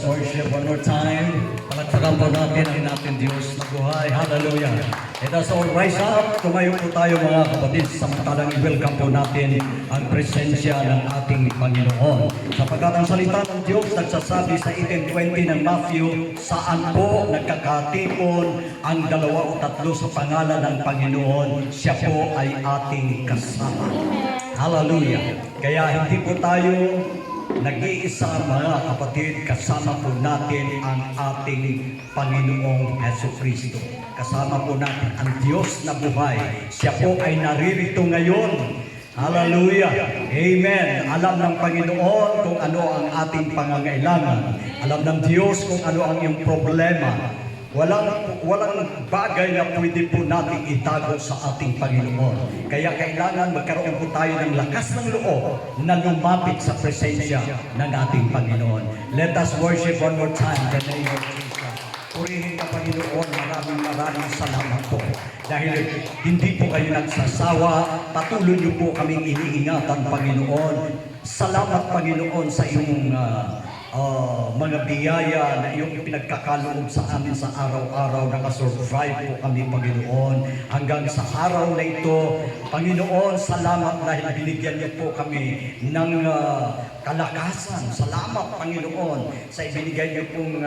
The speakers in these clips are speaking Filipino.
worship one more time. Palagpakan po natin ang natin Diyos na buhay. Hallelujah. Let us all rise up. Tumayo po tayo mga kapatid. Samantalang i-welcome po natin ang presensya ng ating Panginoon. Sapagkat ang salita ng Diyos nagsasabi sa 18:20 ng Matthew, saan po nagkakatipon ang dalawa o tatlo sa pangalan ng Panginoon, siya po ay ating kasama. Hallelujah. Kaya hindi po tayo nag-iisa mga kapatid, kasama po natin ang ating Panginoong Jesucristo. Kasama po natin ang Diyos na buhay. Siya po ay naririto ngayon. Hallelujah. Amen. Alam ng Panginoon kung ano ang ating pangangailangan. Alam ng Diyos kung ano ang iyong problema. Walang bagay na pwede po natin itago sa ating Panginoon. Kaya kailangan magkaroon po tayo ng lakas ng loob na lumapit sa presensya ng ating Panginoon. Let us worship one more time the name of Jesus. Purihin ka, Panginoon, maraming salamat po. Dahil hindi po kayo nagsasawa, patuloy niyo po kaming iniingatan, Panginoon. Salamat, Panginoon, sa iyong mga biyaya na iyong pinagkakaloob sa amin sa araw-araw. Nakasurvive po kami, Panginoon, hanggang sa araw na ito. Panginoon, salamat dahil binigyan niyo po kami ng kalakasan. Salamat, Panginoon, sa ibinigay niyo pong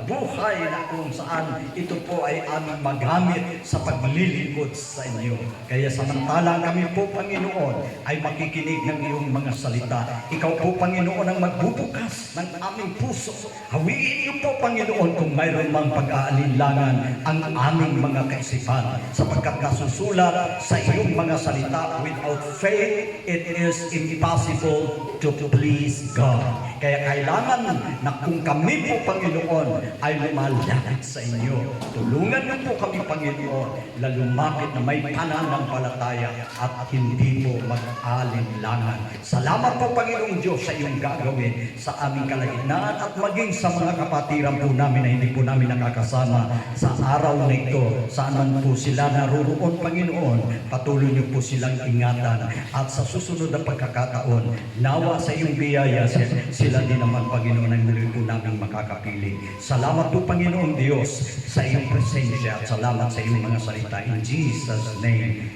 buhay na kung saan ito po ay aming magamit sa paglilingkod sa inyo. Kaya samantalang kami po, Panginoon, ay makikinig ng iyong mga salita. Ikaw po, Panginoon, ang magbubukas ng aming puso. Hawiin niyo po, Panginoon, kung mayroon mang pag-aalinlangan ang aming mga kaisipan. Sapagkat nasusulat sa iyong mga salita, without faith, it is impossible to please God. Kaya kailangan na kung kami po, Panginoon, ay lumalapit sa inyo. Tulungan niyo po kami, Panginoon, na lumapit na may pananampalataya at hindi po mag-alinlangan. Salamat po, Panginoong Diyos, sa iyong gagawin sa aming kalagitnaan at maging sa mga kapatiran po namin na hindi po namin nakakasama sa araw na ito. Saan man po sila naroon, Panginoon, patuloy niyo po silang ingatan. At sa susunod na pagkakataon, nawa sa iyong biyaya, sila din naman, Panginoon, ay muli po namin makakapiling. Salamat po, Panginoon Diyos, sa iyong presensya at salamat sa iyong mga salita. In Jesus' name,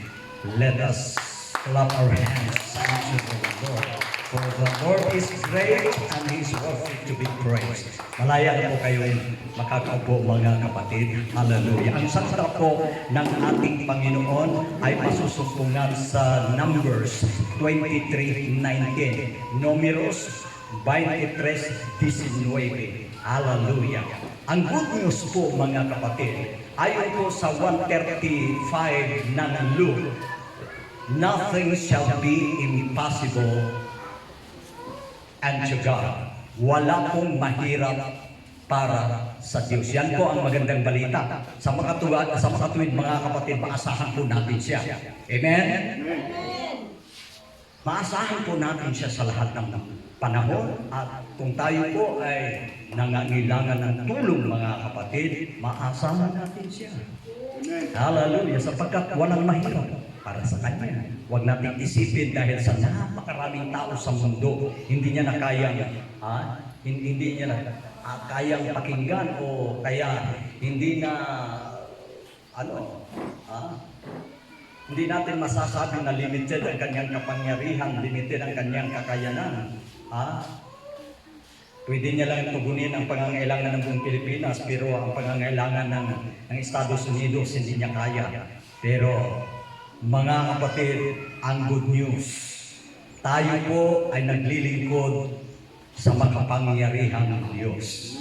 let us clap our hands unto the Lord. For the Lord is great and He is worthy to be praised. Malaya na po kayo makakaupo, mga kapatid. Hallelujah. Ang salita po ng ating Panginoon ay masusumpungan sa Numbers 23:19. Números 23:19. Hallelujah. Ang good news po, mga kapatid, ayon po sa 135 ng Luke, nothing shall be impossible unto God. Wala pong mahirap para sa Diyos. Yan po ang magandang balita. Sa makatuwid, mga kapatid, maasahan po natin siya. Amen? Maasahan po natin siya sa lahat ng panahon. At kung tayo po ay nangangailangan ng tulong, mga kapatid, maasahan natin siya. Hallelujah. Sapagkat walang mahirap para sa Kanya. Huwag natin isipin dahil sa napakaraming tao sa mundo, hindi niya na kayang, hindi niya na kayang pakinggan o kaya hindi na, hindi natin masasabi na limited ang kanyang kapangyarihan, limited ang kanyang kakayanan. Pwede niya lang tugunin ang pangangailangan ng buong Pilipinas, pero ang pangangailangan ng Estados Unidos hindi niya kaya. Pero mga kapatid, ang good news, tayo po ay naglilingkod sa makapangyarihang Diyos.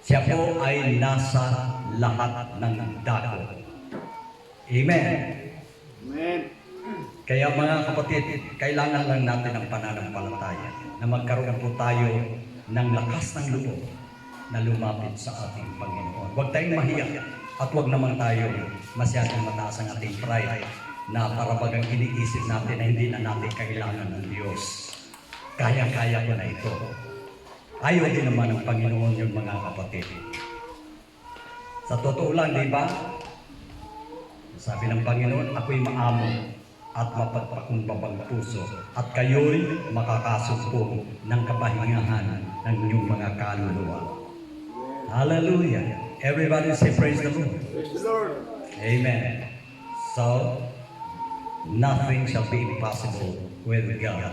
Siya po ay nasa lahat ng dako. Amen. Amen. Kaya mga kapatid, kailangan lang natin ang pananampalataya na magkaroon po tayo ng lakas ng loob na lumapit sa ating Panginoon. Huwag tayong mahiya at huwag naman tayo masyadong mataas ang ating pride na parabagang iniisip natin na hindi na natin kailangan ng Diyos. Kaya-kaya ko na ito. Ayaw din naman ng Panginoon yung mga kapatid. Sa totoo lang, di ba? Sabi ng Panginoon, ako'y maamo at mapagpakumbabang puso at kayo'y makakasumpong ng kapahingahan ng inyong mga kaluluwa. Hallelujah. Everybody say praise the Lord. Praise the Lord. Amen. So, nothing shall be impossible with God.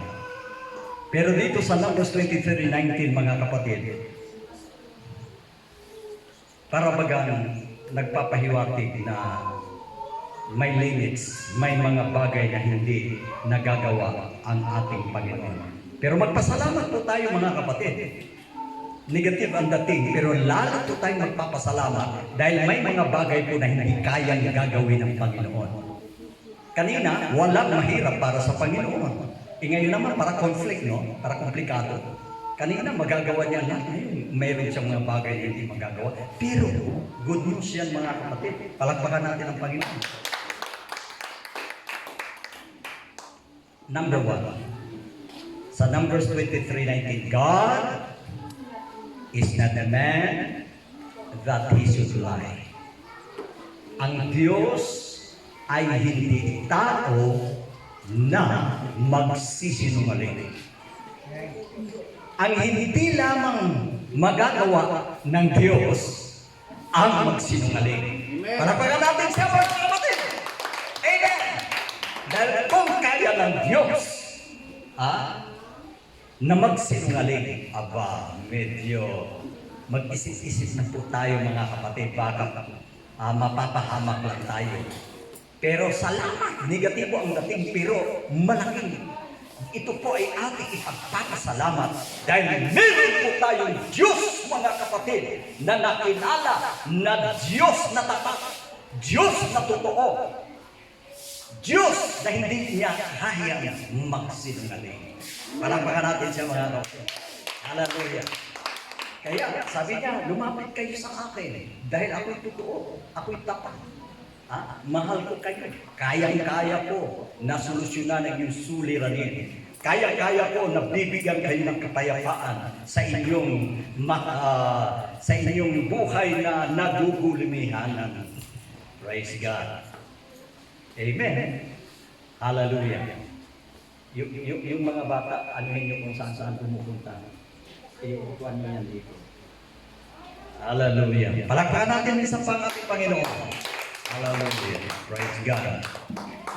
Pero dito sa Numbers 23:19, mga kapatid, para bagang nagpapahiwatig na may limits, may mga bagay na hindi nagagawa ang ating Panginoon. Pero magpasalamat po tayo, mga kapatid. Negative ang dating, pero lalo po tayo magpapasalamat dahil may mga bagay po na hindi kayang gagawin ng Panginoon. Kanina, walang mahirap para sa Panginoon. Ngayon naman, para conflict, no? Para komplikado. Kanina, magagawa niya lahat. Ngayon, mayroon siyang mga bagay na hindi magagawa. Pero, good news yan, mga kapatid. Palakpakan natin ang Panginoon. Number 1. Sa Numbers 23:19, God is not a man that he should lie. Ang Diyos ay hindi tao na magsisinungaling. Ang hindi lamang magagawa ng Diyos ang magsinungaling. Palakpakan natin siya, mga kapatid. Amen. Dahil kung kaya ng Diyos, na magsinungaling, aba, medyo mag-isip-isip na po tayo, mga kapatid, baka mapapahamak lang tayo. Pero salamat, negatibo ang dating, pero malaki. Ito po ay ating ipagpapasalamat dahil meron po tayong Diyos, mga kapatid, na nakilala na Diyos na tapat, Diyos na totoo, Diyos na hindi niya kayang magsinungaling. Palakpakan natin siya, mga kapatid. Hallelujah. Kaya sabi niya, lumapit kayo sa akin dahil ako'y totoo, ako'y tapat. Mahal ko kayo. Kayang-kaya ko na solusyonan ang iyong suliranin. Kaya-kaya ko na bibigyan kayo ng kapayapaan sa inyong buhay na nagugulimihanan. Praise God. Amen. Hallelujah. Yung mga bata, anuhin nyo kung saan-saan pumupunta. Iupuan nyo yan dito. Hallelujah. Palakpakan natin isang ating Panginoon. Hallelujah. Praise God.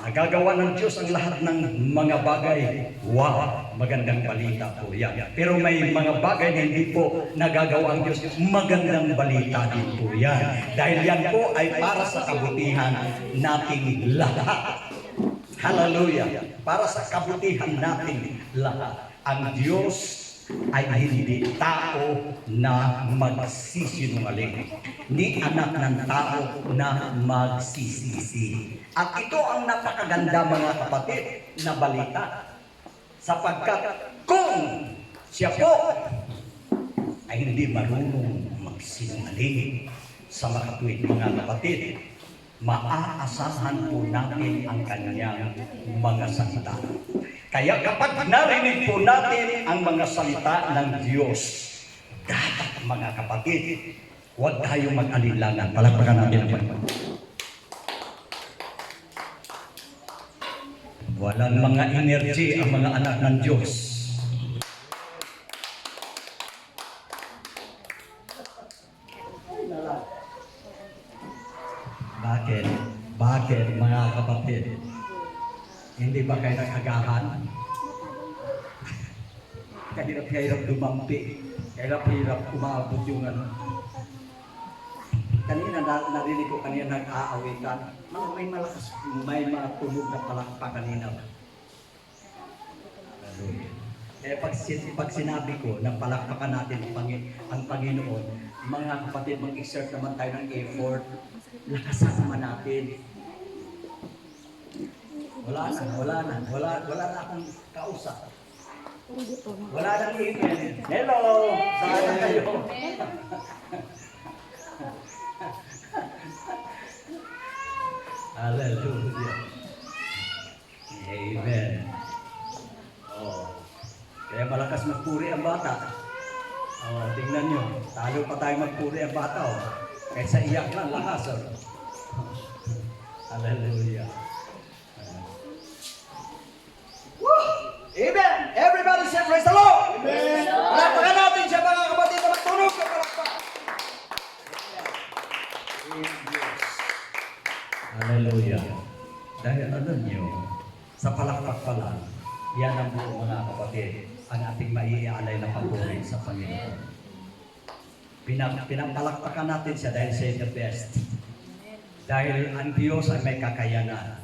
Nagagawa ng Diyos ang lahat ng mga bagay. Wow, magandang balita po yan. Pero may mga bagay na hindi po nagagawa ang Diyos. Magandang balita din po yan. Dahil yan po ay para sa kabutihan nating lahat. Hallelujah. Para sa kabutihan nating lahat. Ang Diyos ay hindi tao na magsisinungaling, ni anak ng tao na magsisisi. At ito ang napakaganda, mga kapatid, na balita. Sapagkat kung siya po ay hindi marunong magsinungaling sa makatuwid, mga kapatid, maaasahan po natin ang kanyang mga salita. Kaya kapag narinig po natin ang mga salita ng Diyos, dapat, mga kapatid, huwag tayong mag-alinlangan. Palakpakan natin ang Panginoon. Walang mga energy ang mga anak ng Diyos. Bakit? Bakit, mga kapatid? Hindi ba kayo nag-agahan? Kahirap-hirap dumampi. Kahirap-hirap umabot yung ano. Kanina, narinig ko kanina nag-aawitan. May malakas, may mga tunog na palakpa kanina. Kaya pag sinabi ko na palakpakan natin ang Panginoon, mga kapatid, mag-exert naman tayo ng effort. Lakasan naman natin. Wala na akong kausap. Wala nang email. Hello! Saan na kayo? Hallelujah. Amen. Kaya malakas magpuri ang bata. Tingnan nyo. Talo pa tayo magpuri ang bata. Kaysa iyak lang lakas. Hallelujah. Amen. Everybody say praise the Lord. Amen. Palakpakan natin siya, Panginoon. Pinampalakpakan natin siya dahil siya the best. Dahil ang Diyos ay may kakayanan.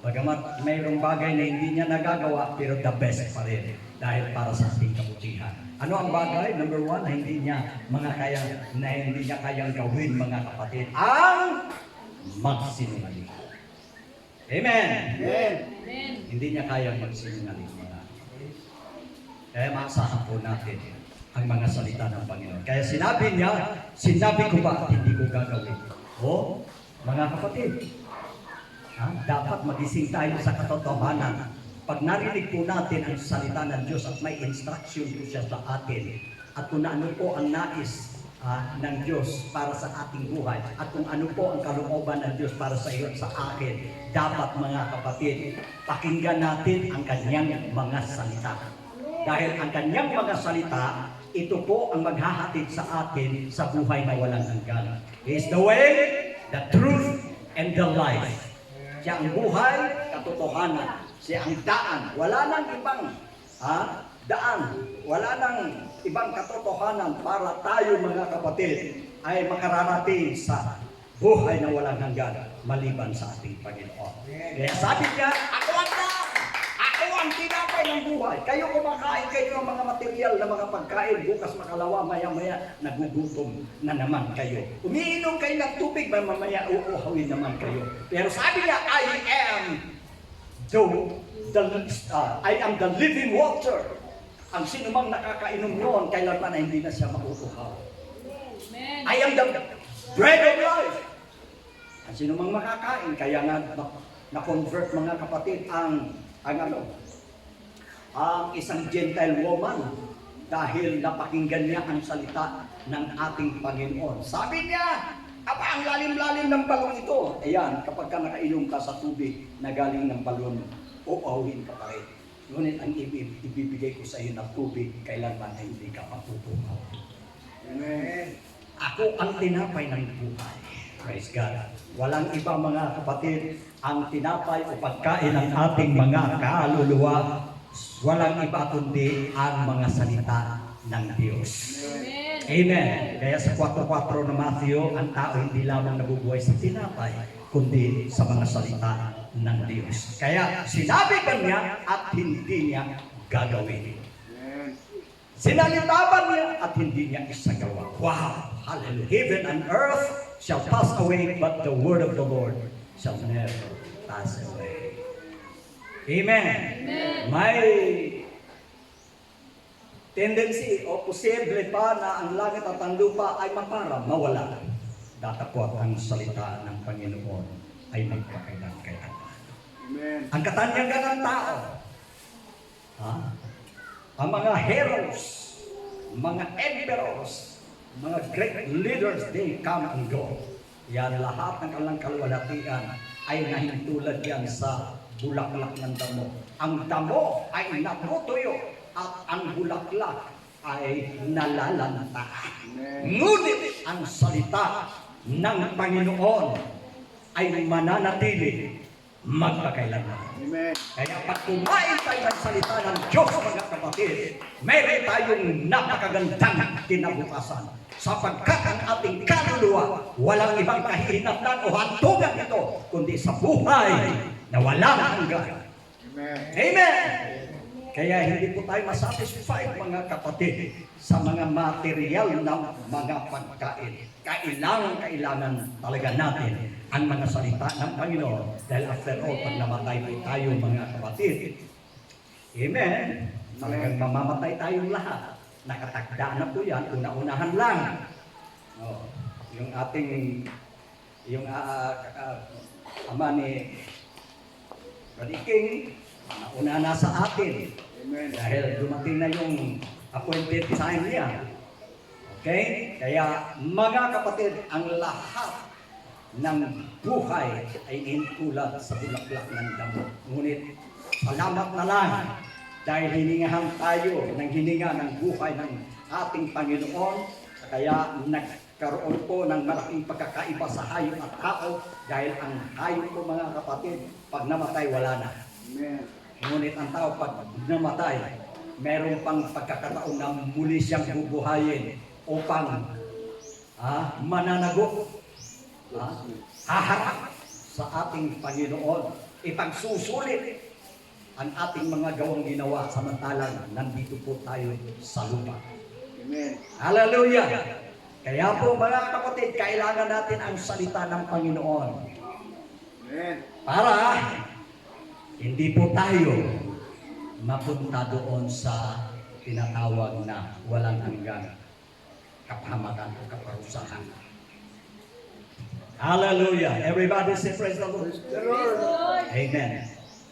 Bagamat mayroong bagay na hindi niya nagagawa, pero the best pa rin. Dahil para sa ating kabutihan. Ano ang bagay? Number one, na hindi niya kayang gawin, mga kapatid. Ang magsinungaling. Amen. Amen. Hindi niya kayang magsinungaling. Kaya maasahan po natin ang mga salita ng Panginoon. Kaya sinabi ko ba at hindi ko gagawin? O, mga kapatid, dapat magising tayo sa katotohanan. Pag narinig po natin ang salita ng Diyos at may instruction po siya sa atin, at kung ano po ang nais ng Diyos para sa ating buhay, at kung ano po ang kalooban ng Diyos para sa iyo at sa akin, dapat mga kapatid, pakinggan natin ang kanyang mga salita. Dahil ang kanyang mga salita, ito po ang maghahatid sa atin sa buhay na walang hanggan. He is the way, the truth, and the life. Siya ang buhay, katotohanan. Siya ang daan. Wala nang ibang daan. Wala nang ibang katotohanan para tayo mga kapatid ay makararating sa buhay na walang hanggan maliban sa ating Panginoon. Kaya sabi niya, ako ang daan. Ako ang tinapay ng buhay. Kayo kumakain kayo ng mga material na mga pagkain. Bukas makalawa, maya-maya, nagugutom na naman kayo. Umiinom kayo ng tubig, mamaya uuhawin naman kayo. Pero sabi niya, I am the living water. Ang sino mang nakakainom noon, kailanman na hindi na siya mauuhaw. I am the bread of life. Ang sino mang makakain, kaya nga na-convert mga kapatid ang isang Gentile woman dahil napakinggan niya ang salita ng ating Panginoon. Sabi niya, ang lalim-lalim ng balon ito. Ayan, kapag ka nakainom ka sa tubig na galing ng balon, uuhawin ka pa rin. Ngunit ang ibibigay ko sa iyo ng tubig, kailanman ay hindi ka matutuhaw. Amen. Ako ang tinapay ng buhay. Praise God. Walang iba mga kapatid, ang tinapay o pagkain ng ating mga kaluluwa, walang iba kundi ang mga salita ng Diyos. Amen. Amen. Kaya sa 4:4 ng Matthew, ang tao hindi lamang nabubuhay sa tinapay, kundi sa mga salita ng Diyos. Kaya sinabi ba niya at hindi niya gagawin. Sinalitaban niya at hindi niya isagawa. Wow! Hallelujah! Heaven and earth shall pass away, but the word of the Lord shall never pass away. Amen. Amen. May tendency o posible pa na ang langit at ang lupa ay mawala. Datapwat ang salita ng Panginoon ay magkakailan-kailan. Amen. Ang katanyagan ng tao, ang mga heroes, mga emperors, mga great leaders, they come and go. Yan lahat ng kanilang kaluwalhatian ay nahintulad yan sa bulaklak ng damo. Ang damo ay natutuyo at ang bulaklak ay nalalanta. Ngunit ang salita ng Panginoon ay mananatili magpakailanman. Amen. Kaya pag kumain tayo ng salita ng Diyos, mga kapatid, meron tayong napakagandang kinabukasan. Sapagkat ang ating kaluluwa, walang ibang kahihinatnan o hantungan ito, kundi sa buhay na walang hanggan. Amen. Amen. Kaya hindi po tayo masatisfied, mga kapatid, sa mga material na mga pagkain. Kailangan talaga natin ang mga salita ng Panginoon. Dahil after all, pag namatay po tayo, mga kapatid, amen, talagang mamamatay tayong lahat. Nakatakda na po yan, una-unahan lang. Yung ating, ama ni Brother King, nauna na sa atin. Amen. Dahil dumating na yung appointed time niya. Okay? Kaya mga kapatid, ang lahat ng buhay ay intulad sa bulaklak ng damo. Ngunit salamat na lang dahil hiningahan tayo ng hininga ng buhay ng ating Panginoon. Kaya nagkaroon po ng malaking pagkakaiba sa hayop at tao dahil ang hayop po, mga kapatid, pag namatay wala na. Amen. Ngunit ang tao pag namatay, meron pang pagkakataon na muli siyang bubuhayin upang mananagot, haharap sa ating Panginoon, ipagsusulit ang ating mga gawang ginawa samantalang nandito po tayo sa lupa. Amen. Hallelujah! Kaya po mga kapatid, kailangan natin ang salita ng Panginoon Amen. para hindi po tayo mapunta doon sa tinatawag na walang hanggang kapahamakan o kaparusahan. Hallelujah! Everybody say praise the Lord. The Lord. Amen.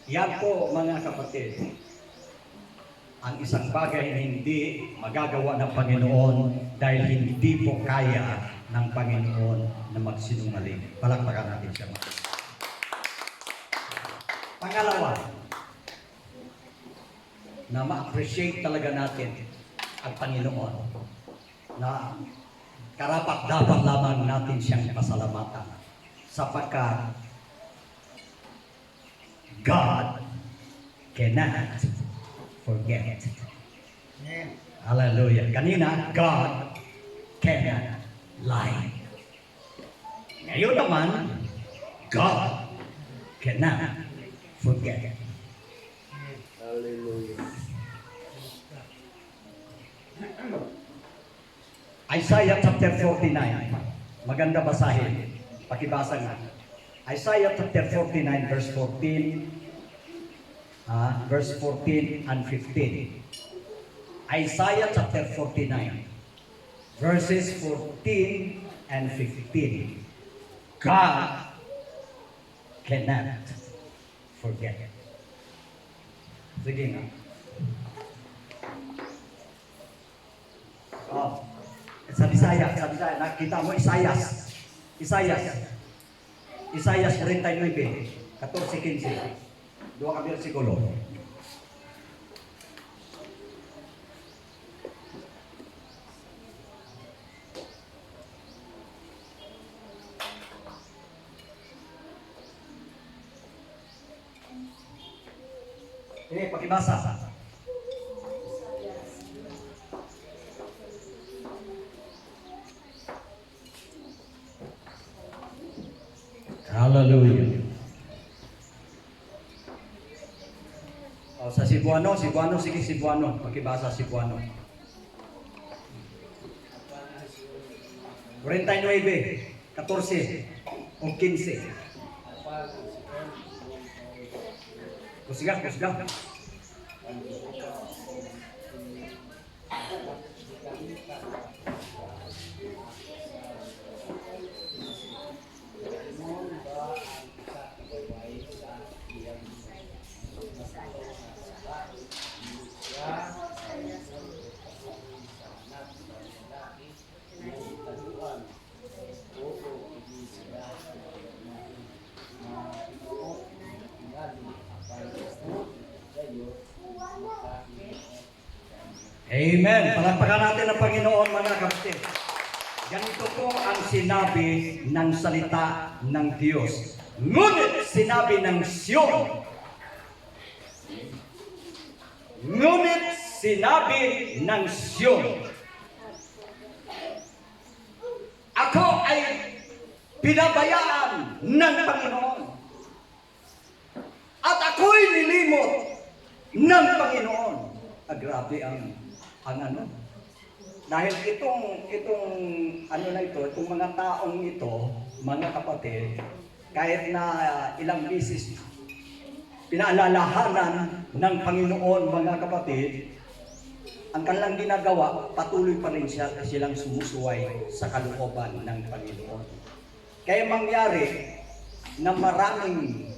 Yan po mga kapatid, ang isang bagay na hindi magagawa ng Panginoon dahil hindi po kaya ng Panginoon na magsinungaling. Palakpakan natin siya. Pangalawa, na ma-appreciate talaga natin ang Panginoon na karapat-dapat lamang natin siyang pasalamatan sapagkat God cannot forget. Amen. Hallelujah. Kanina, God cannot lie. Ngayon naman, God cannot forget. Hallelujah. Isaiah chapter 49. Maganda basahin. Pakibasa nga. Isaiah chapter 49 verse 14. Verse 14 and 15. Isaiah chapter 49 verses 14 and 15. God cannot forget. Sige nga. Sa Bisaya, nakita mo Isayas. Isayas 39, 14-15. Dua ka bersikulo. Pakibasa. Hallelujah. Sa Cebuano, sige Cebuano. Pakibasa Cebuano. 49, 14 o 15. Kusga. Amen. Palakpakan natin ang Panginoon, mga kapatid. Ganito po ang sinabi ng salita ng Diyos. Ngunit sinabi ng Sion. Ngunit sinabi ng Sion. Ako ay pinabayaan ng Panginoon. At ako'y nilimot ng Panginoon. Grabe ang ano. Dahil itong itong mga taong ito, mga kapatid, kahit na ilang bisis pinaalalahanan ng Panginoon, mga kapatid, ang kanilang ginagawa, patuloy pa rin silang sumusuway sa kalooban ng Panginoon. Kaya mangyari na maraming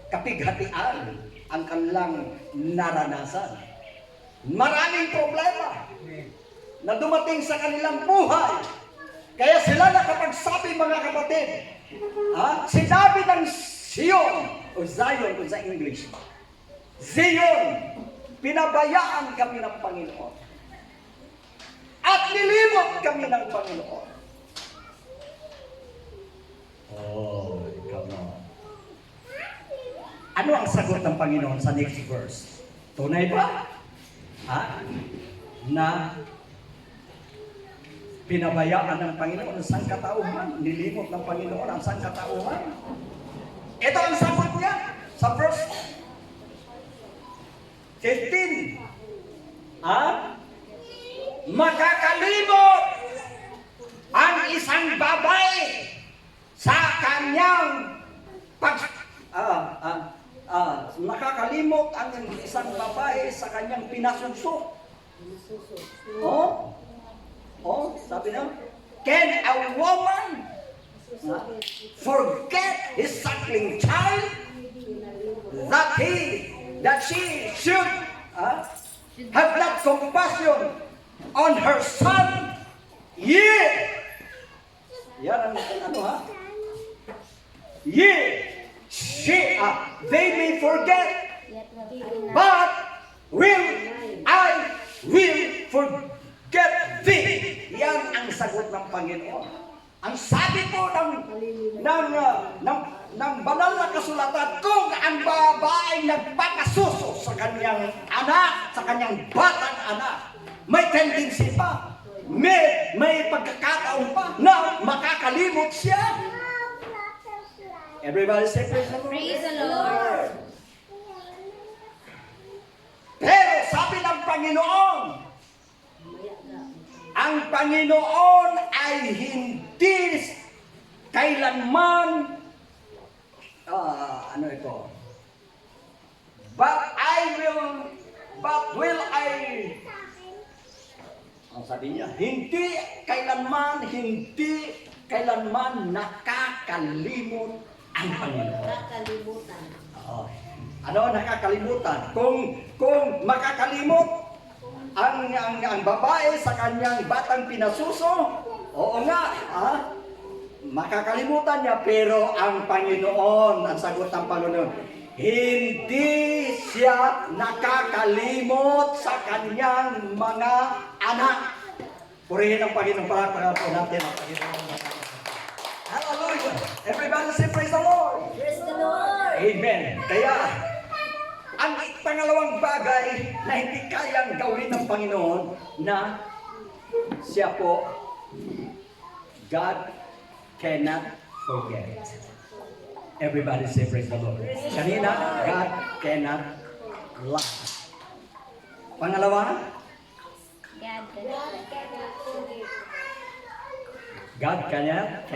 kapighatian ang kanilang naranasan. Maraming problema na dumating sa kanilang buhay. Kaya sila nakapagsabi, mga kapatid, sinabi ng Sion, o Zion kung sa English, Zion, pinabayaan kami ng Panginoon. At nilimot kami ng Panginoon. Oh, come on. Ano ang sagot ng Panginoon sa next verse? Tunay ba? na pinabayaan ng Panginoon ang sangkatauhan, nilimot ng Panginoon ang sangkatauhan. Ito ang sagot niya sa verse 15. Makakalimot ang isang babae sa kanyang nakakalimot ang isang babae sa kanyang pinasuso. Sabi na, can a woman forget his suckling child that she should have that compassion on her son? Yan ang they may forget, but I will forget thee. Yan ang sagot ng Panginoon. Ang sabi po ng banal na kasulatan, kung ang babae nagpakasuso sa kanyang anak, sa kanyang batang anak, may tendency pa, may pagkakataon pa na makakalimot siya. Everybody say praise the Lord. Praise the Lord. Pero sabi ng Panginoon, ang Panginoon ay hindi kailanman ang sabi niya, hindi kailanman nakakalimot ang Panginoon. Nakalimutan. Nakakalimutan? Kung makakalimot ang babae sa kanyang batang pinasuso, oo nga, makakalimutan niya, pero ang Panginoon, ang sagot ng Panginoon, hindi siya nakakalimot sa kanyang mga anak. Purihin ang Panginoon, palakpakan po natin ang Panginoon. Hallelujah! Everybody say praise the Lord! Praise the Lord. Amen. Kaya, ang pangalawang bagay na hindi kayang gawin ng Panginoon na siya po, God cannot forget. Everybody say praise the Lord. Kanina, God cannot lie. Pangalawa, God cannot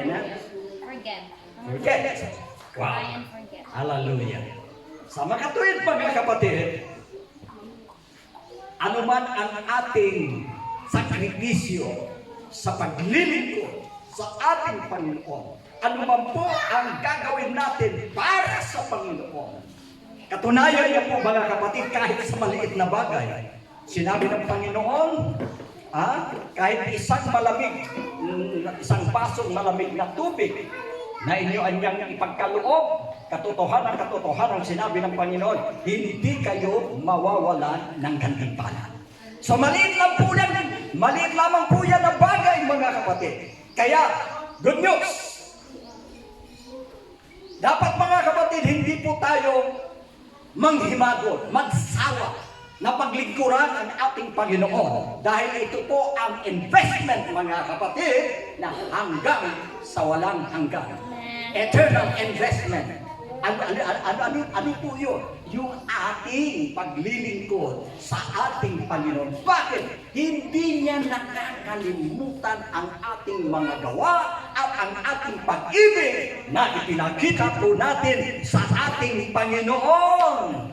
Forget. forget. Wow. Try and forget. Hallelujah. Sa makatuwid mga kapatid, anuman ang ating sakripisyo sa paglilingkod sa ating Panginoon, anuman po ang gagawin natin para sa Panginoon. Katunayan niya po mga kapatid, kahit sa maliit na bagay, sinabi ng Panginoon, kahit isang basong malamig na tubig na inyo anyang ipagkaloob, katotohanan sinabi ng Panginoon, hindi kayo mawawalan ng gantimpala. So maliit lamang po yan na bagay mga kapatid. Kaya, good news! Dapat mga kapatid, hindi po tayo manghimagot, magsawa na paglingkuran ang ating Panginoon. Dahil ito po ang investment mga kapatid na hanggang sa walang hanggan. Eternal investment. Ano po yun? Yung ating paglilingkod sa ating Panginoon. Bakit? Hindi niya nakakalimutan ang ating mga gawa at ang ating pag-ibig na ipinakita po natin sa ating Panginoon.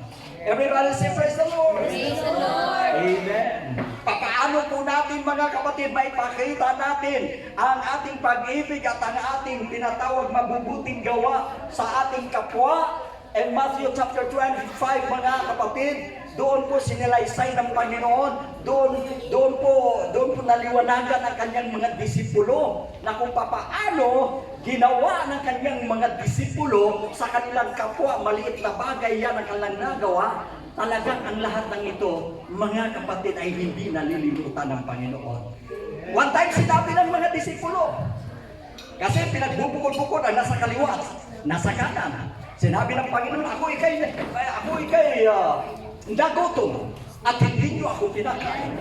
Everybody say praise the Lord. Praise the Lord. Amen. Paano po natin mga kapatid maipakita natin ang ating pag-ibig at ang ating tinatawag mabubuting gawa sa ating kapwa? In Matthew chapter 25 mga kapatid, doon po sinilaysay ng Panginoon, doon po naliwanagan ang kanyang mga disipulo na kung papaano ginawa ng kanyang mga disipulo sa kanilang kapwa, maliit na bagay yan ang kanilang nagawa. Talagang ang lahat ng ito, mga kapatid, ay hindi nalilimutan ng Panginoon. One time sinabi ng mga disipulo, kasi pinagbubukod-bukod ang nasa kaliwa, nasa kanan. Sinabi ng Panginoon, ako ikay nagutom. at hindi niyo ako pinakain.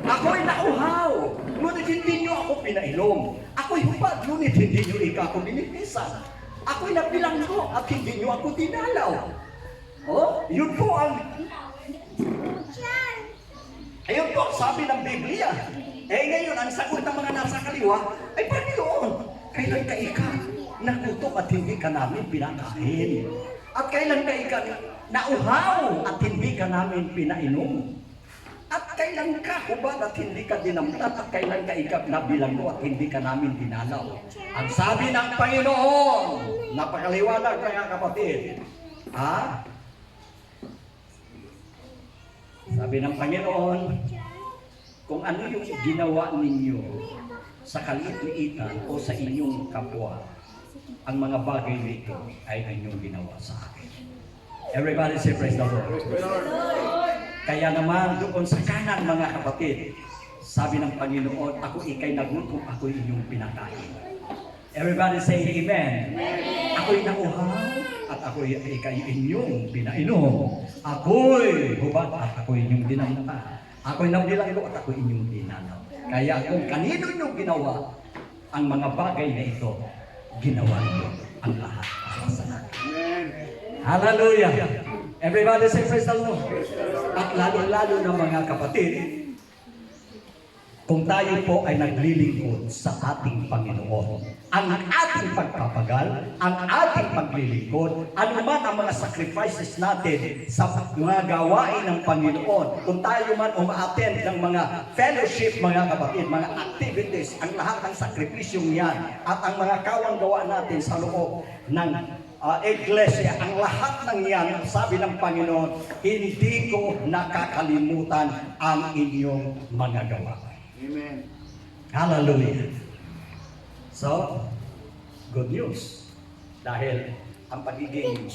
Ako'y nauhaw, ngunit hindi niyo ako pinainom. Ako'y hubad, ngunit hindi niyo ako binitisan. Ako'y nabilanggo at hindi niyo ako dinalaw. Oh, yun po ang ayun po ang sabi ng Biblia. Eh ngayon, ang sagot ng mga nasa kaliwa ay, Panginoon, kailan ka ika nagutom at hindi ka namin pinakain? At kailan ka ika nauhaw at hindi ka namin pinainom? At kailan ka hubad at hindi ka dinamtat? At kailan ka ika nabilanggo at hindi ka namin dinalaw? Ang sabi ng Panginoon, napakaliwanag mga kapatid, ha? Sabi ng Panginoon, kung ano yung ginawa ninyo sa kaliit-liitan o sa inyong kapwa, ang mga bagay nito ay inyong ginawa sa akin. Everybody say praise the Lord. Kaya naman doon sa kanan mga kapatid, sabi ng Panginoon, ako ikay nagutom, ako inyong pinakain. Everybody say amen. Ako'y nauhaw at ako'y ikay inyong pinainom. Ako'y hubad at ako'y inyong dinamta. Ako'y nabilanggo at ako'y inyong dinalaw. Kaya kung kanino inyong ginawa ang mga bagay na ito, ginawa niyo ang lahat para sa akin. Amen. Hallelujah! Everybody say praise the Lord. At lalo-lalo na mga kapatid, kung tayo po ay naglilingkod sa ating Panginoon, ang ating pagpapagal, ang ating paglilingkod, anuman ang mga sacrifices natin sa mga gawain ng Panginoon, kung tayo man umaattend ng mga fellowship, mga kapatid, mga activities, ang lahat ng sakripisyong yan, at ang mga kawang gawa natin sa loob ng iglesia, ang lahat ng yan, sabi ng Panginoon, hindi ko nakakalimutan ang inyong mga gawa. Amen. Hallelujah. So, good news. Dahil ang pagiging,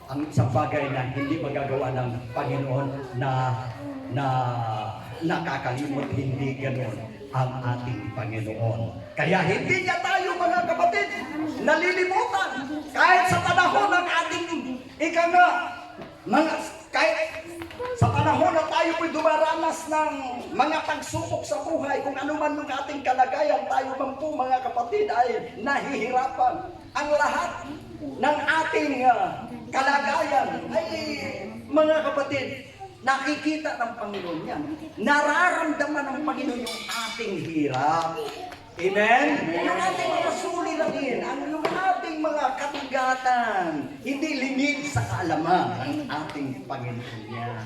ang isang bagay na hindi magagawa ng Panginoon na nakakalimot, hindi ganoon ang ating Panginoon. Kaya hindi niya tayo mga kapatid nalilimutan. Kahit sa panahon ng ating kahit sa panahon na tayo po'y dumaranas ng mga pagsubok sa buhay, kung ano man ng ating kalagayan, tayo man po mga kapatid ay nahihirapan. Ang lahat ng ating kalagayan ay mga kapatid, nakikita ng Panginoon yan. Nararamdaman ng Panginoon yung ating hirap. Amen? Yung ating mga suliranin, yung ating mga katugatan, hindi limit sa kaalaman ng ating Panginoon niya.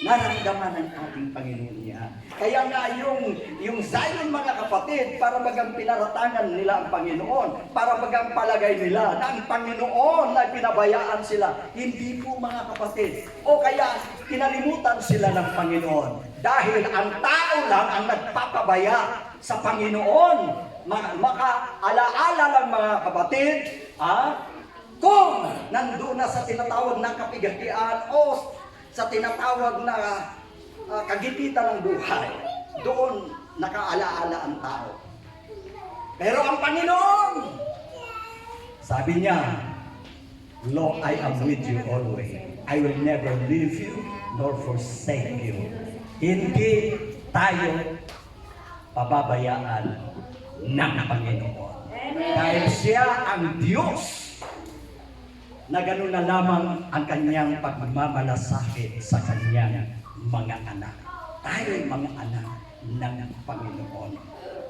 Naramdaman ng ating Panginoon niya. Kaya nga yung Zion mga kapatid, para bagang pinaratangan nila ang Panginoon, para bagang palagay nila na ang Panginoon ay pinabayaan sila. Hindi po mga kapatid. O kaya kinalimutan sila ng Panginoon. Dahil ang tao lang ang nagpapabaya sa Panginoon. Makaalaala lang mga kapatid, kung nandoon na sa tinatawag na kapigatian o sa tinatawag na kagipitan ng buhay, doon nakaalaala ang tao. Pero ang Panginoon, sabi niya, Lo, I am with you always. I will never leave you nor forsake you. Hindi tayo pababayaan ng Panginoon. Dahil siya ang Diyos na gano'n na lamang ang kanyang pagmamalasakit sa kanyang mga anak. Tayo'y mga anak ng Panginoon.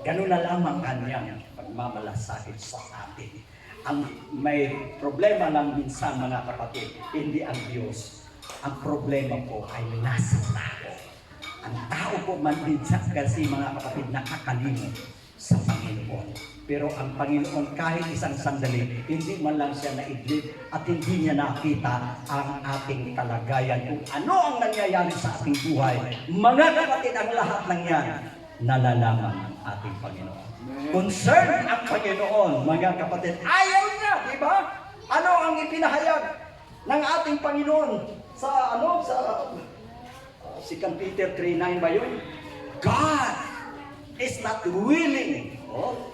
Gano'n na lamang kanyang pagmamalasakit sa atin. Ang may problema lang minsan mga kapatid, hindi ang Diyos. Ang problema po ay nasa tao. Ang tao po man minsan kasi mga kapatid nakakalimot sa Panginoon. Pero ang Panginoon kahit isang sandali, hindi man lang siya naidlip at hindi niya nakita ang ating kalagayan kung ano ang nangyayari sa ating buhay. Mga kapatid, ang lahat ng yan, nalalaman ng ating Panginoon. Concern ang Panginoon, mga kapatid. Ayaw niya, di ba? Ano ang ipinahayag ng ating Panginoon sa si Peter 3:9 ba yun? God is not willing.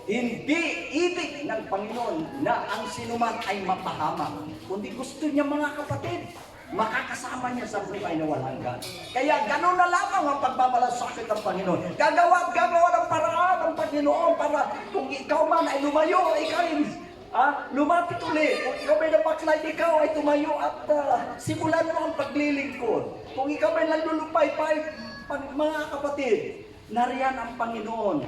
Hindi ibig ng Panginoon na ang sinuman ay mapahamak. Kundi gusto niya mga kapatid makakasama niya sa buhay na walang hanggan. Kaya gano'n na lamang ang pagmamalasakit ng Panginoon. Gagawa at gagawa ng paraan ng Panginoon para kung ikaw man ay lumayo, ikaw ay lumapit ulit. Kung ikaw may napaklay, ikaw ay tumayo at simulan mo ang paglilingkod. Kung ikaw may nalulupay-pay, mga kapatid, nariyan ang Panginoon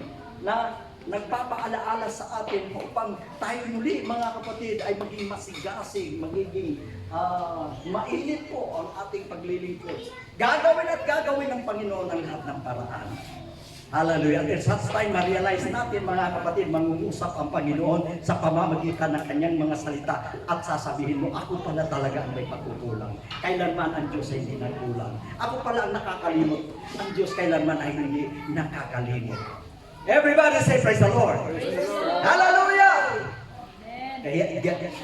na nagpapaalaala sa atin upang tayo muli, mga kapatid, ay maging masigasig, magiging mainit po ang ating paglilingkod. Gagawin at gagawin ng Panginoon ang lahat ng paraan. Hallelujah. At such time, ma-realize natin, mga kapatid, mangungusap ang Panginoon sa pamamagitan ng kanyang mga salita at sasabihin mo, ako pala talaga ang may pagkukulang. Kailanman ang Diyos ay hindi nagkulang. Ako pala ang nakakalimot. Ang Diyos kailanman ay hindi nakakalimot. Everybody say praise the Lord. Hallelujah! Kaya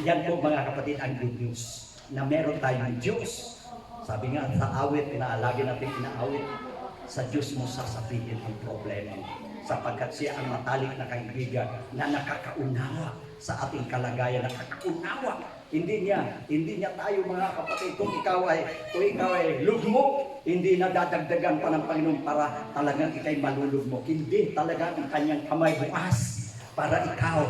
yan po, mga kapatid, ang good news na meron tayong Diyos. Sabi nga sa awit, lagi natin inaawit, sa Diyos mo sasabihin ang problema sapagkat siya ang matalik na kaibigan na nakakaunawa sa ating kalagayan, nakakaunawa. Hindi niya tayo, mga kapatid, kung ikaw ay lugmok, hindi na dadagdagan pa ng Panginoon para talagang ikay malulugmok. Hindi, talaga ang kanyang kamay bukas para ikaw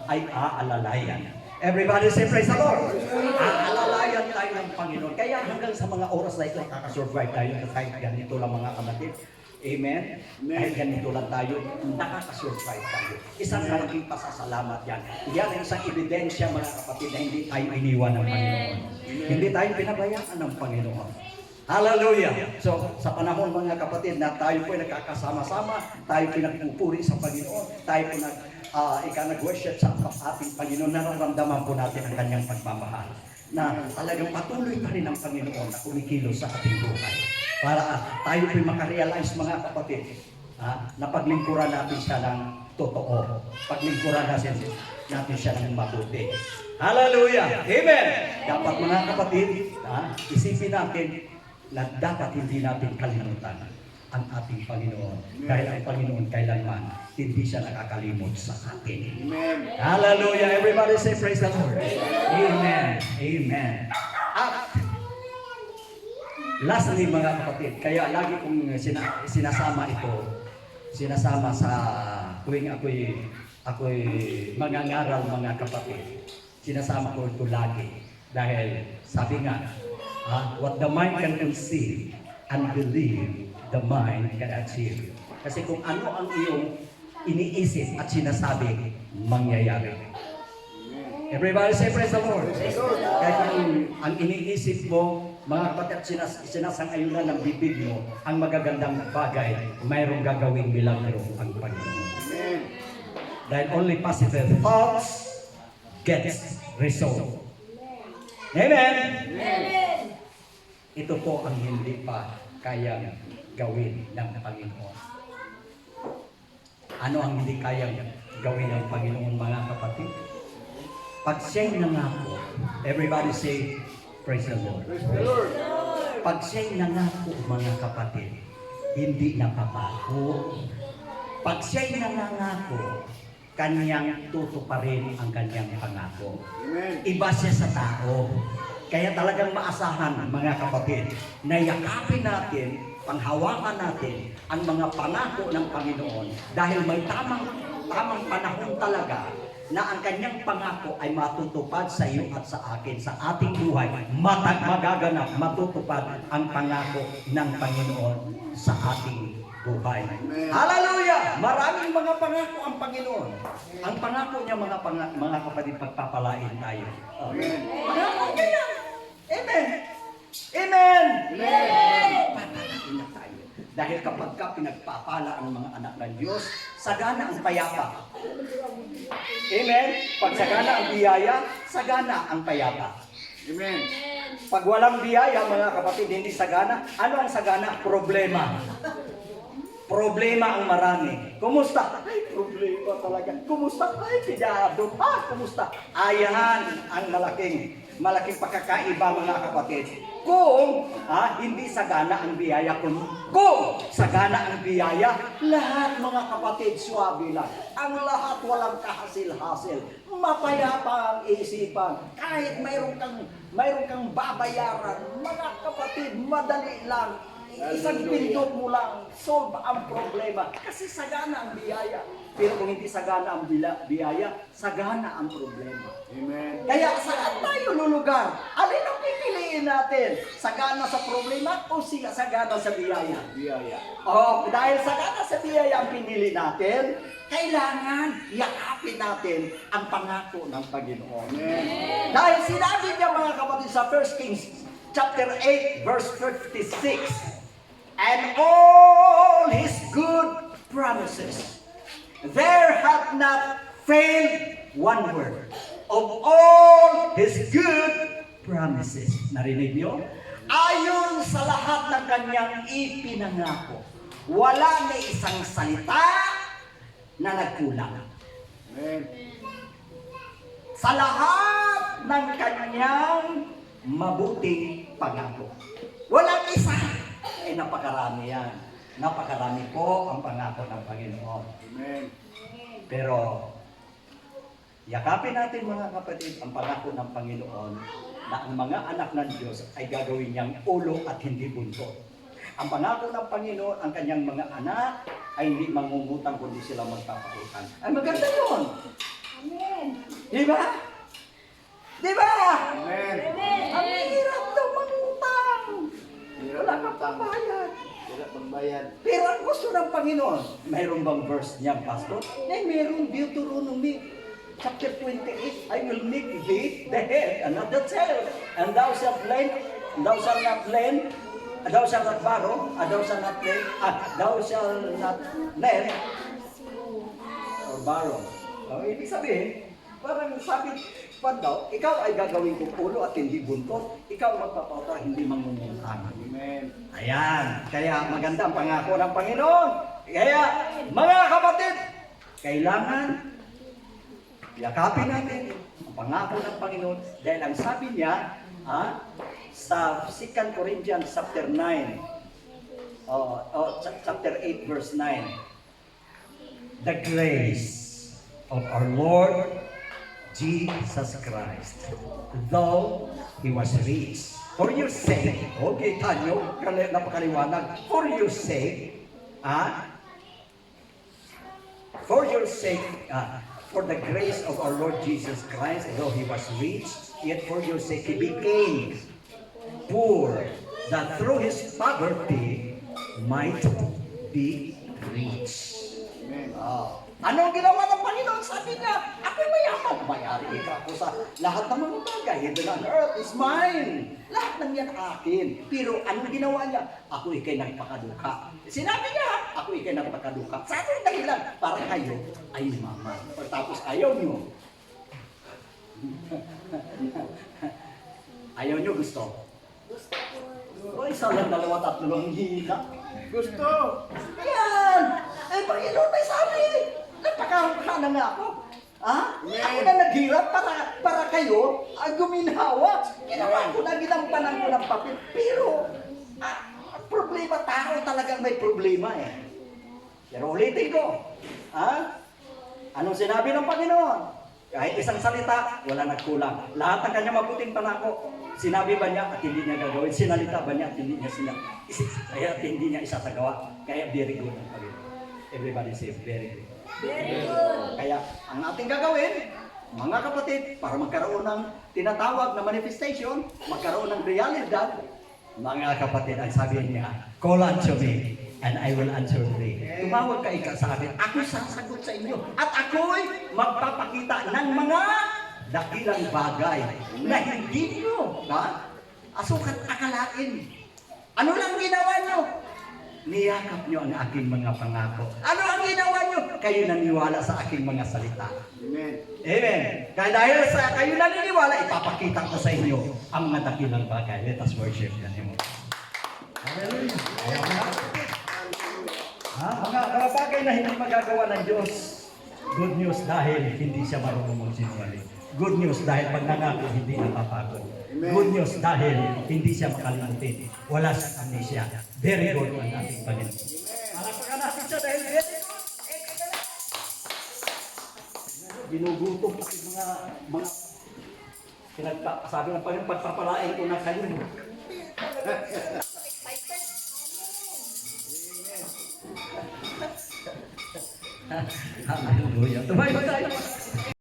ay aalalayan. Everybody say praise the Lord. Aalalayan tayo ng Panginoon. Kaya hanggang sa mga oras na ito, nakakasurvive tayo kahit ganito lang, mga kapatid. Amen? Kahit ganito lang tayo, nakakasurvive tayo. Isang malaking pasasalamat yan. Yan ang isang ebidensya, mga kapatid, na hindi tayo iniwan ng Panginoon. Hindi tayo pinabayaan ng Panginoon. Hallelujah! So, sa panahon, mga kapatid, na tayo po ay nagkakasama-sama, tayo pinagpupuri sa Panginoon, tayo po nag-worship sa ating Panginoon, nararamdaman po natin ang kanyang pagmamahal. Na talagang patuloy pa rin ang Panginoon na kumikilos sa ating buhay. Para tayo po'y makarealize, mga kapatid, na paglingkuran natin siya ng totoo. Paglingkuran natin siya ng mabuti. Hallelujah! Amen! Dapat, mga kapatid, isipin natin na dapat hindi natin kalimutan ang ating Panginoon. Dahil ang Panginoon kailanman hindi siya nakakalimot sa atin. Amen. Hallelujah! Everybody say praise the Lord. Amen. Amen. At lastly, mga kapatid, kaya lagi kong sinasama sa tuwing ako'y mangangaral, mga kapatid. Sinasama ko ito lagi. Dahil sabi nga, what the mind can conceive and believe, the mind can achieve. Kasi kung ano ang iyong iniisip at sinasabi, mangyayari. Everybody say praise the Lord. Kahit ang iniisip mo, mga kapatid, sinasang-ayunan ng bibig mo, ang magagandang bagay, mayroong gagawing milagro ang Panginoon. Dahil only positive thoughts gets result. Amen? Amen. Ito po ang hindi pa kayang gawin ng Panginoon. Ano ang hindi kayang gawin ng Panginoon, mga kapatid? Pag siya'y nangako, everybody say, praise the Lord. Praise the Lord. Pag siya'y nangako, mga kapatid, hindi napapago. Pag siya'y nangangako, kanyang tutuparin ang kanyang pangako. Amen. Iba siya sa tao. Kaya talagang maasahan, mga kapatid, na yakapin natin, panghawakan natin ang mga pangako ng Panginoon dahil may tamang panahon talaga na ang kanyang pangako ay matutupad sa iyo at sa akin, sa ating buhay. Magaganap, matutupad ang pangako ng Panginoon sa ating buhay. Hallelujah! Maraming mga pangako ang Panginoon. Ang pangako niya, mga kapatid, pagpapalain tayo. Amen. Pangako niya yan. Amen! Amen! Amen! Papalain na tayo. Dahil kapag pinagpapala ang mga anak ng Diyos, sagana ang payapa. Amen? Pag sagana ang biyaya, sagana ang payapa. Amen. Pag walang biyaya, mga kapatid, hindi sagana. Ano ang sagana? Problema. Problema ang marami. Kumusta? Ay, problema talaga. Kumusta? Ay, pidado. Kumusta? Ayan ang malaking malaking pagkakaiba mga kapatid. Kung hindi sagana ang biyaya, kung sagana ang biyaya, lahat mga kapatid, swabe lang. Ang lahat walang kahasil-hasil. Mapayapa ang isipan. Kahit mayroon kang babayaran, mga kapatid, madali lang. Isang pindot mo lang, solve ang problema. Kasi sagana ang biyaya. Pero kung hindi sagana ang biyaya, sagana ang problema. Amen. Kaya saan tayo lulugar? Alin ang pipiliin natin? Sagana sa problema o sagana sa biyaya? Biyaya. Oh, dahil sagana sa biyaya ang pinili natin, kailangan yakapin natin ang pangako ng Panginoon. Amen. Dahil sinabi niya mga kapatid sa 1 Kings chapter 8 verse 56, and all his good promises, there hath not failed one word of all his good promises. Narinig niyo? Ayon sa lahat ng kanyang ipinangako, wala na isang salita na nagkulang. Amen. Sa lahat ng kanyang mabuting pangako, walang isa. Napakarami yan. Napakarami po ang pangako ng Panginoon. Amen. Pero, yakapin natin mga kapatid ang pangako ng Panginoon na ang mga anak ng Diyos ay gagawin niyang ulo at hindi buntot. Ang pangako ng Panginoon, ang kanyang mga anak ay hindi mangungutang kundi sila magpapautang. Ay maganda yun. Amen. Di ba? Di ba? Amen. Ang hirap daw mangutang. Hirap Wala ng kang utang. pabayad. Hirap magbayad. Pero ang gusto ng Panginoon, mayroon bang verse niya, Pastor? Mayroon, Deuteronomy chapter 28, I will make thee the head and not the tail. And thou shalt lend, thou shalt not lend, thou shalt not borrow, thou shalt not lend, thou shalt not lend or borrow. Ibig sabihin, parang sabi pa daw, ikaw ay gagawin kong ulo at hindi buntot, ikaw magpapauta, hindi mangungutang. Amen. Ayan, kaya maganda ang pangako ng Panginoon. Kaya, mga kapatid, kailangan yakapin natin ang pangako ng Panginoon dahil ang sabi niya sa 2 Corinthians chapter 9, chapter 8 verse 9, the grace of our Lord Jesus Christ, though He was rich, for your sake, okay, tanyo, napakaliwanag, for your sake, for the grace of our Lord Jesus Christ, though He was rich, yet for your sake He became poor, that through His poverty might be rich. Amen. Anong ginawa ng Panginoon? Sabi niya, ako'y mayaman. Mayari ka ako sa lahat ng mga bagay. Heaven and earth is mine. Lahat ng yan akin. Pero anong ginawa niya? Ako ikay nagpakaduka. Sinabi niya, ako ikay nagpakaduka. Sa ating dahilan, para kayo ay mama. Tapos ayaw niyo. Ayaw niyo gusto? O isa lang, dalawa, tatlo lang hina. Gusto. Ayan! Panginoon may sabi! Nagpakaruka na nga ako. Ako na naghirap para kayo guminawa. Ginawa ko na, ginampanan ko ng papel. Pero, ang problema, tao talagang may problema eh. Pero ulitin ko. Anong sinabi ng Panginoon? Kahit isang salita, wala nagkulang. Lahat ng kanya mabuting panako. Sinabi ba niya at hindi niya gagawin? Sinalita ba niya at hindi niya isasagawa? Kaya very good ang Panginoon. Everybody say very good. Very good. Kaya ang ating gagawin, mga kapatid, para magkaroon ng tinatawag na manifestation, magkaroon ng realidad, mga kapatid, ang sabi niya, call unto me, and I will answer thee. Tumawag ka sa akin, ako'y sasagot sa inyo, at ako'y magpapakita ng mga dakilang bagay na hindi nyo, asukat akalain. Ano lang ginawa nyo? Niyakap nyo ang aking mga pangako. Ano ang ginawa nyo? Kayo naniwala sa aking mga salita. Amen. Amen. Kaya dahil sa kayo naniniwala, ipapakita ko sa inyo ang mga dakilang bagay. Let us worship God. Hallelujah. Mga bagay na hindi magagawa ng Diyos. Good news dahil hindi siya marunong magsinungaling. Good news dahil pag nangako, hindi napapagod. Amen. Good news dahil hindi siya makalimutin. Wala siyang amnesia. Very good ang ating Panginoon. Palakpakan natin siya dahil very good. Ginugutom kasi mga sabi ng Panginoon, pagpapalain ko na kayo. Hallelujah. Tumayo tayo.